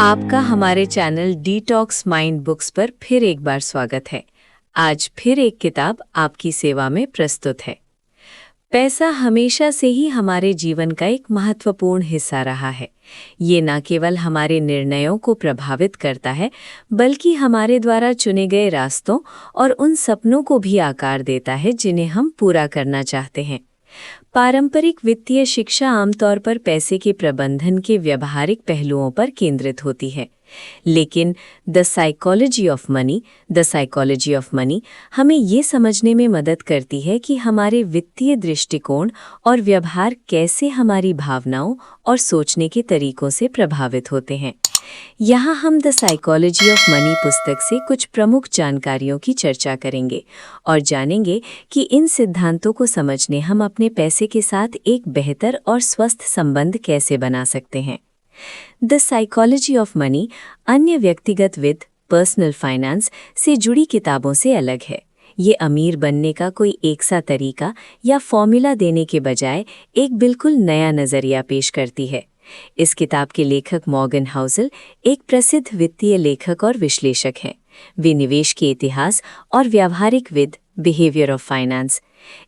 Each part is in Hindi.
आपका हमारे चैनल डिटॉक्स माइंड बुक्स पर फिर एक बार स्वागत है। आज फिर एक किताब आपकी सेवा में प्रस्तुत है। पैसा हमेशा से ही हमारे जीवन का एक महत्वपूर्ण हिस्सा रहा है। ये न केवल हमारे निर्णयों को प्रभावित करता है, बल्कि हमारे द्वारा चुने गए रास्तों और उन सपनों को भी आकार देता है जिन्हें हम पूरा करना चाहते हैं। पारंपरिक वित्तीय शिक्षा आमतौर पर पैसे के प्रबंधन के व्यावहारिक पहलुओं पर केंद्रित होती है, लेकिन द साइकोलॉजी ऑफ मनी हमें ये समझने में मदद करती है कि हमारे वित्तीय दृष्टिकोण और व्यवहार कैसे हमारी भावनाओं और सोचने के तरीकों से प्रभावित होते हैं। यहाँ हम द साइकोलॉजी ऑफ मनी पुस्तक से कुछ प्रमुख जानकारियों की चर्चा करेंगे और जानेंगे कि इन सिद्धांतों को समझने हम अपने पैसे के साथ एक बेहतर और स्वस्थ संबंध कैसे बना सकते हैं। द साइकोलॉजी ऑफ मनी अन्य व्यक्तिगत वित्त पर्सनल फाइनेंस से जुड़ी किताबों से अलग है। ये अमीर बनने का कोई एक सा तरीका या फॉर्मूला देने के बजाय एक बिल्कुल नया नज़रिया पेश करती है। इस किताब के लेखक मॉर्गन हाउसल एक प्रसिद्ध वित्तीय लेखक और विश्लेषक हैं। वे निवेश के इतिहास और व्यावहारिक वित्त बिहेवियर ऑफ फाइनेंस।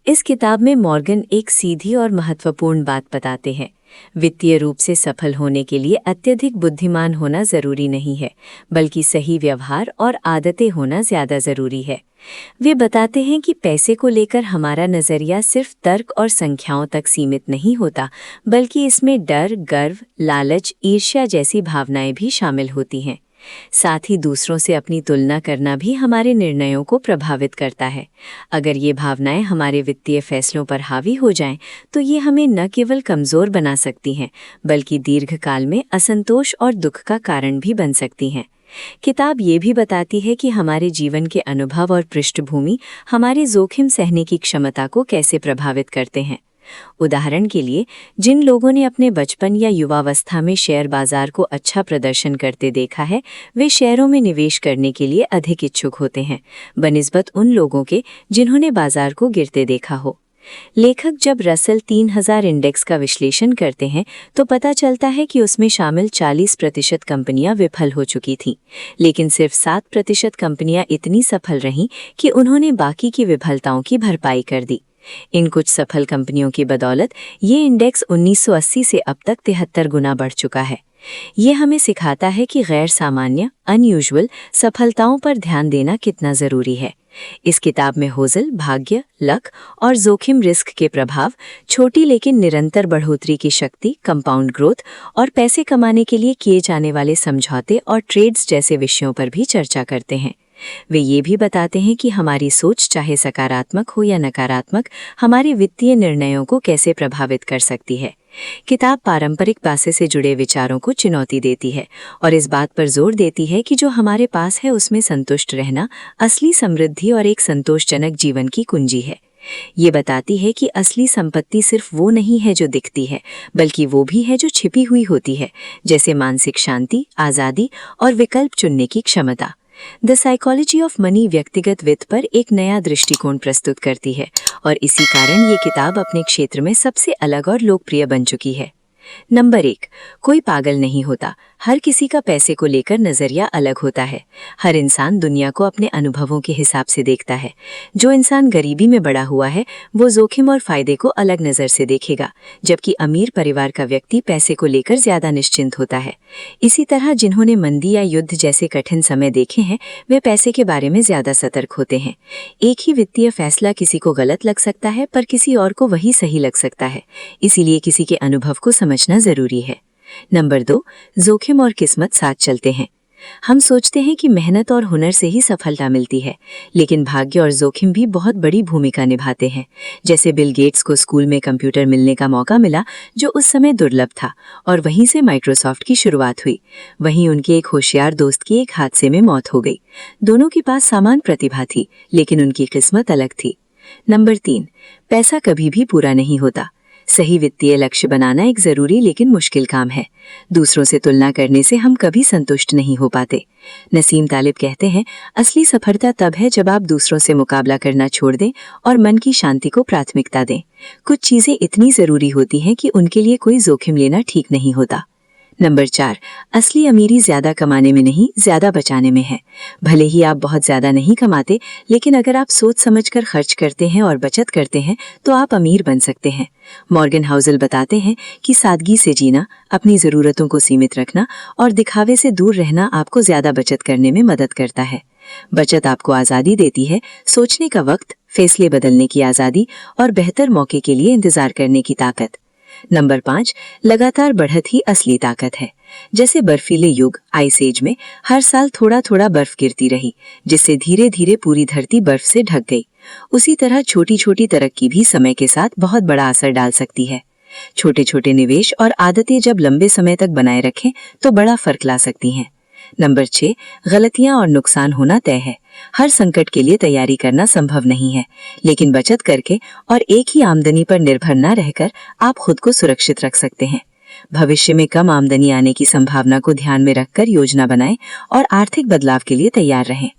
इस किताब में मॉर्गन एक सीधी और महत्वपूर्ण बात बताते हैं। वित्तीय रूप से सफल होने के लिए अत्यधिक बुद्धिमान होना जरूरी नहीं है, बल्कि सही व्यवहार और आदतें होना ज्यादा जरूरी है। वे बताते हैं कि पैसे को लेकर हमारा नजरिया सिर्फ तर्क और संख्याओं तक सीमित नहीं होता, बल्कि इसमें डर, गर्व, लालच, ईर्ष्या जैसी भावनाएं भी शामिल होती हैं। साथ ही दूसरों से अपनी तुलना करना भी हमारे निर्णयों को प्रभावित करता है। अगर ये भावनाएं हमारे वित्तीय फैसलों पर हावी हो जाएं, तो ये हमें न केवल कमज़ोर बना सकती हैं, बल्कि दीर्घकाल में असंतोष और दुख का कारण भी बन सकती हैं। किताब ये भी बताती है कि हमारे जीवन के अनुभव और पृष्ठभूमि हमारे जोखिम सहने की क्षमता को कैसे प्रभावित करते हैं। उदाहरण के लिए, जिन लोगों ने अपने बचपन या युवावस्था में शेयर बाजार को अच्छा प्रदर्शन करते देखा है, वे शेयरों में निवेश करने के लिए अधिक इच्छुक होते हैं, बनिस्बत उन लोगों के जिन्होंने बाजार को गिरते देखा हो। लेखक जब रसल 3000 इंडेक्स का विश्लेषण करते हैं, तो पता चलता है कि उसमें शामिल 40% कंपनियां विफल हो चुकी थीं, लेकिन सिर्फ 7% कंपनियां इतनी सफल रहीं कि उन्होंने बाकी की विफलताओं की भरपाई कर दी। इन कुछ सफल कंपनियों की बदौलत ये इंडेक्स 1980 से अब तक 73 गुना बढ़ चुका है। ये हमें सिखाता है कि गैर सामान्य अनयूजुअल सफलताओं पर ध्यान देना कितना जरूरी है। इस किताब में होजल भाग्य, लक और जोखिम रिस्क के प्रभाव, छोटी लेकिन निरंतर बढ़ोतरी की शक्ति कंपाउंड ग्रोथ और पैसे कमाने के लिए किए जाने वाले समझौते और ट्रेड्स जैसे विषयों पर भी चर्चा करते हैं। वे ये भी बताते हैं कि हमारी सोच, चाहे सकारात्मक हो या नकारात्मक, हमारे वित्तीय निर्णयों को कैसे प्रभावित कर सकती है। किताब पारंपरिक पैसे से जुड़े विचारों को चुनौती देती है और इस बात पर जोर देती है कि जो हमारे पास है उसमें संतुष्ट रहना असली समृद्धि और एक संतोषजनक जीवन की कुंजी है। ये बताती है कि असली संपत्ति सिर्फ वो नहीं है जो दिखती है, बल्कि वो भी है जो छिपी हुई होती है, जैसे मानसिक शांति, आज़ादी और विकल्प चुनने की क्षमता। द साइकोलॉजी ऑफ मनी व्यक्तिगत वित्त पर एक नया दृष्टिकोण प्रस्तुत करती है और इसी कारण ये किताब अपने क्षेत्र में सबसे अलग और लोकप्रिय बन चुकी है। नंबर 1, कोई पागल नहीं होता। हर किसी का पैसे को लेकर नजरिया अलग होता है। हर इंसान दुनिया को अपने अनुभवों के हिसाब से देखता है। जो इंसान गरीबी में बड़ा हुआ है, वो जोखिम और फायदे को अलग नजर से देखेगा, जबकि अमीर परिवार का व्यक्ति पैसे को लेकर ज्यादा निश्चिंत होता है। इसी तरह जिन्होंने मंदी या युद्ध जैसे कठिन समय देखे हैं, वे पैसे के बारे में ज्यादा सतर्क होते हैं। एक ही वित्तीय फैसला किसी को गलत लग सकता है, पर किसी और को वही सही लग सकता है। इसीलिए किसी के अनुभव को समझना जरूरी है। नंबर 2, जोखिम और किस्मत साथ चलते हैं। हम सोचते हैं कि मेहनत और हुनर से ही सफलता मिलती है, लेकिन भाग्य और जोखिम भी बहुत बड़ी भूमिका निभाते हैं। जैसे बिल गेट्स को स्कूल में कंप्यूटर मिलने का मौका मिला, जो उस समय दुर्लभ था, और वहीं से माइक्रोसॉफ्ट की शुरुआत हुई। वहीं उनके एक होशियार दोस्त की एक हादसे में मौत हो गई। दोनों के पास समान प्रतिभा थी, लेकिन उनकी किस्मत अलग थी। नंबर 3, पैसा कभी भी पूरा नहीं होता। सही वित्तीय लक्ष्य बनाना एक जरूरी लेकिन मुश्किल काम है। दूसरों से तुलना करने से हम कभी संतुष्ट नहीं हो पाते। नसीम तालिब कहते हैं, असली सफलता तब है जब आप दूसरों से मुकाबला करना छोड़ दें और मन की शांति को प्राथमिकता दें। कुछ चीजें इतनी जरूरी होती हैं कि उनके लिए कोई जोखिम लेना ठीक नहीं होता। नंबर 4, असली अमीरी ज्यादा कमाने में नहीं, ज्यादा बचाने में है। भले ही आप बहुत ज्यादा नहीं कमाते, लेकिन अगर आप सोच समझकर खर्च करते हैं और बचत करते हैं तो आप अमीर बन सकते हैं। मॉर्गन हाउसल बताते हैं कि सादगी से जीना, अपनी जरूरतों को सीमित रखना और दिखावे से दूर रहना आपको ज्यादा बचत करने में मदद करता है। बचत आपको आजादी देती है, सोचने का वक्त, फैसले बदलने की आजादी और बेहतर मौके के लिए इंतजार करने की ताकत। नंबर 5, लगातार बढ़त ही असली ताकत है। जैसे बर्फीले युग आइस एज में हर साल थोड़ा थोड़ा बर्फ गिरती रही, जिससे धीरे धीरे पूरी धरती बर्फ से ढक गई, उसी तरह छोटी छोटी तरक्की भी समय के साथ बहुत बड़ा असर डाल सकती है। छोटे छोटे निवेश और आदतें जब लंबे समय तक बनाए रखें तो बड़ा फर्क ला सकती हैं। नंबर 6, गलतियां और नुकसान होना तय है। हर संकट के लिए तैयारी करना संभव नहीं है, लेकिन बचत करके और एक ही आमदनी पर निर्भर न रहकर आप खुद को सुरक्षित रख सकते हैं। भविष्य में कम आमदनी आने की संभावना को ध्यान में रखकर योजना बनाएं और आर्थिक बदलाव के लिए तैयार रहें।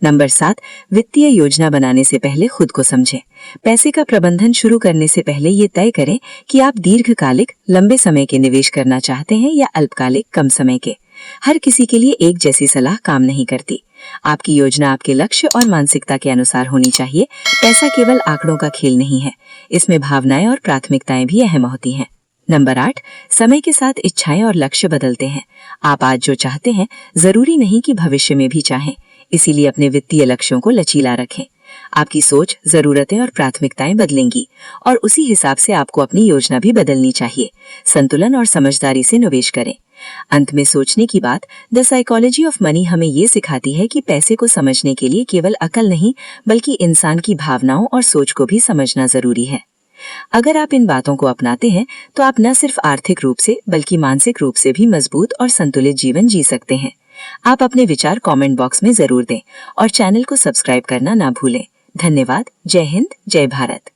नंबर 7, वित्तीय योजना बनाने से पहले खुद को समझें। पैसे का प्रबंधन शुरू करने से पहले ये तय करें कि आप दीर्घकालिक लंबे समय के निवेश करना चाहते हैं या अल्पकालिक कम समय के। हर किसी के लिए एक जैसी सलाह काम नहीं करती। आपकी योजना आपके लक्ष्य और मानसिकता के अनुसार होनी चाहिए। पैसा केवल आंकड़ों का खेल नहीं है, इसमें भावनाएं और प्राथमिकताएं भी अहम होती हैं। नंबर 8, समय के साथ इच्छाएं और लक्ष्य बदलते हैं। आप आज जो चाहते हैं जरूरी नहीं कि भविष्य में भी चाहें, इसीलिए अपने वित्तीय लक्ष्यों को लचीला रखें। आपकी सोच, जरूरतें और प्राथमिकताएं बदलेंगी और उसी हिसाब से आपको अपनी योजना भी बदलनी चाहिए। संतुलन और समझदारी से निवेश करें। अंत में सोचने की बात, द साइकोलॉजी ऑफ मनी हमें ये सिखाती है कि पैसे को समझने के लिए केवल अकल नहीं, बल्कि इंसान की भावनाओं और सोच को भी समझना जरूरी है। अगर आप इन बातों को अपनाते हैं तो आप न सिर्फ आर्थिक रूप से बल्कि मानसिक रूप से भी मजबूत और संतुलित जीवन जी सकते हैं। आप अपने विचार कमेंट बॉक्स में जरूर दें और चैनल को सब्सक्राइब करना ना भूलें। धन्यवाद। जय हिंद, जय भारत।